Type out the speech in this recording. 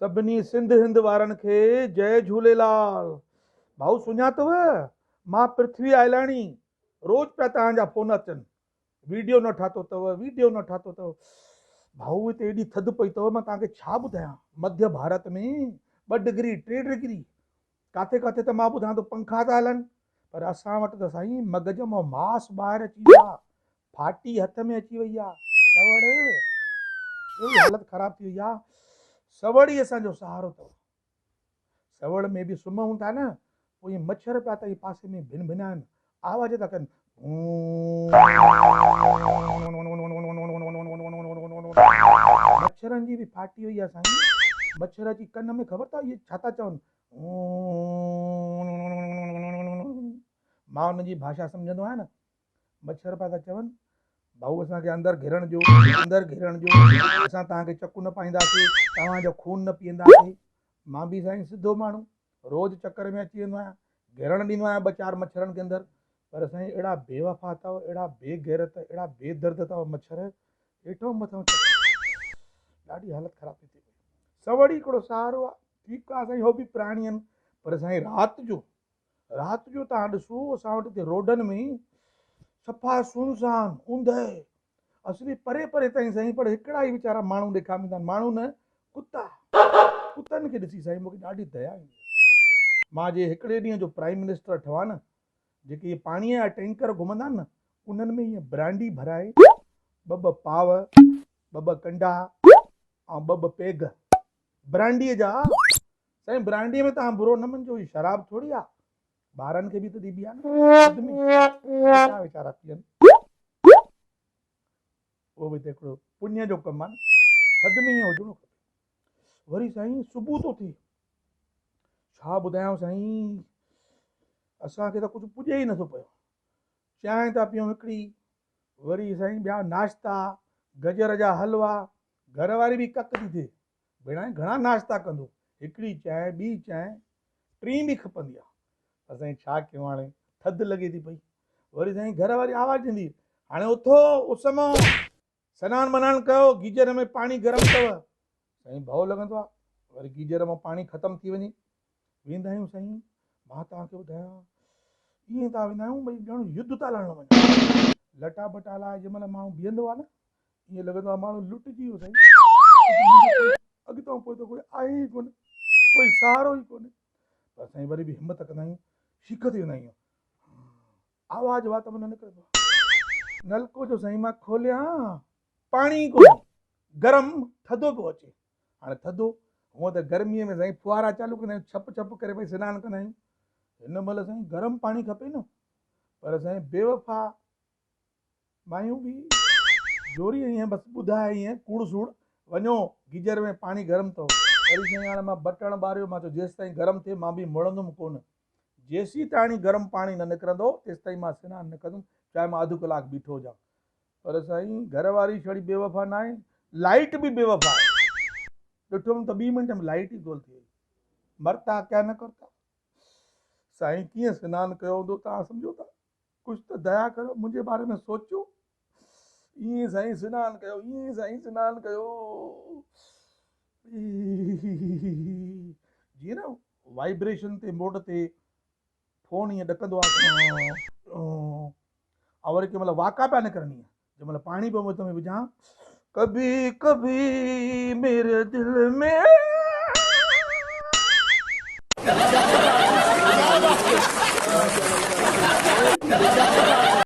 सभिनी सिंध हिंद वारनि खे जय झूलेलाल। भाऊ सुञातव, मां पृथ्वी आइलाणी। रोज पिया तव्हांजा फोन अचनि, वीडियो न ठातो अथव। भाऊ हिते एॾी थधि पई अथव, मां तव्हांखे छा ॿुधायां। मध्य भारत में 2 डिग्री 3 डिग्री, काथे काथे त मां ॿुधां थो पंखा था हलनि, पर असां वटि त साईं मगज मां मांस ॿाहिरि अची वियो आहे, फाटी हथ में अची वई आहे। सवड़ अहिड़ी हालत ख़राब थी वई आहे। सवड़ ई असांजो सहारो अथव। सवड़ में बि सुम्हूं था न, पोइ इहे मच्छर पिया त पासे में भिन भिना आहिनि, आवाज़ था कनि। मच्छरनि जी बि फाटी हुई आहे साईं। मच्छर अची कन में, ख़बर अथव इहे छा था चवनि? मां हुनजी भाषा सम्झंदो आहियां न। मच्छर पिया था चवनि, भाऊ असांखे अंदरि घिरण जो, असां तव्हांखे चकु न पाईंदासीं, तव्हांजो खून न पीअंदासीं। मां बि साईं सिधो माण्हू, रोज़ चक्कर में अची वेंदो आहियां, घिरण ॾींदो आहियां 2-4 मच्छरनि के अंदरि। पर साईं अहिड़ा बेवफ़ा अथव, अहिड़ा बेगैरत, अहिड़ा बेदर्द अथव मच्छर, हेठों मथां ॾाढी हालत ख़राब थी थिए। सवड़ ई हिकिड़ो सहारो आहे। ठीकु आहे साईं, हो बि प्राणी आहिनि, पर साईं राति जो तव्हां ॾिसो असां वटि हिते रोडनि में सफ़ा सुनसान ऊंदहि, असली परे परे ताईं साईं, पर हिकिड़ा ई वीचारा माण्हू ॾेखारींदा आहिनि। माण्हू न, कुतनि खे ॾिसी साईं मूंखे ॾाढी दया ईंदी। मां जे हिकिड़े ॾींहं जो प्राइम मिनिस्टर ठहिया न, जेके इहे पाणीअ जा टैंकर घुमंदा आहिनि न, उन्हनि में ईअं ब्रांडी भराए, 2 पाव, 2 कंडा ऐं 2 पेग ब्रांडीअ जा। साईं ब्रांडीअ में तव्हां बुरो न मञिजो, ही शराब थोरी आहे, ॿारनि खे बि त ॾिबी आहे न, छा वीचारा पीअनि। उहो बि त हिकिड़ो पुण्य जो कमु आहे न, थधि में ईअं हुजिणो खपे। वरी साईं सुबुह थो थिए, छा ॿुधायांव साईं, असांखे त कुझु पुॼे ई नथो पियो। चांहि था पियूं हिकिड़ी, वरी साईं ॿिया नाश्ता, गजर जा हलवा। घरवारी बि कक थी थिए, भेण घणा नाश्ता कंदो, हिकिड़ी चांहि, ॿी चांहि, 3 बि खपंदी आहे। असां छा कयूं हाणे, थधि लॻे थी पई। वरी साईं घरवारी आवाज़ ॾींदी, हाणे उथो, उस मां सनानु वनानु कयो, गीजर में पाणी गरम अथव। साईं भउ लॻंदो आहे, वरी गीजर मां पाणी ख़तमु थी वञे, वेंदा आहियूं साईं। मां तव्हांखे ॿुधायां, ईअं था वेंदा आहियूं भई ॼण युद्ध था लड़णु वञूं। लटा बटा लाइ जंहिं महिल माण्हू बीहंदो आहे न, ईअं लॻंदो आहे माण्हू लुटिजी वियो साईं, अॻितो पोइ कोई आहे ई कोन, कोई सहारो ई कोन्हे। पर साईं वरी बि हिमत कंदा आहियूं, शीख थी वेंदा आहियूं, आवाज़ वात में न निकिरंदो आहे। नलको जो साईं मां खोलियां, पाणी कोन, गरम थधो पियो अचे। हाणे थधो, हूअं त गर्मीअ में साईं फुआरा चालू कंदा आहियूं, छप छप करे भई सनानु कंदा आहियूं। हिन महिल साईं गरम पाणी खपे न, पर साईं बेवफ़ा मायूं बि जोरी ईअं बसि ॿुधाए, ईअं कूड़ सूड़, वञो गीजर में पाणी गरम अथव। वरी साईं हाणे मां बटण ॿारियो, मां चयो जेसि ताईं गरम थिए मां बि मुड़ंदुमि कोन। जेसी ताणी गरम पाणी न निकिरंदो तेसि ताईं मां सनानु न कंदुमि, चाहे मां अधु कलाकु बीठो हुजां। पर साईं घरवारी छड़ी बेवफ़ा न आहे, लाइट बि बेवफ़ा आहे। ॾिठुमि त 2 मिंट में लाइट ई गुल थी वई। मरता क्या न करता। साईं कीअं सनानु कयो हूंदो तव्हां सम्झो था? कुझु त दया कयो, मुंहिंजे बारे में सोचो। ईअं साईं सनानु कयो, ईअं साईं सनानु कयो, जीअं न वाइब्रेशन ते मोड ते फोन ईअं ॾकंदो आहे। और वरी कंहिं महिल वाका पिया निकिरनि, जंहिं महिल पाणी पियो मुंह में विझां, कभी कभी मेरे दिल में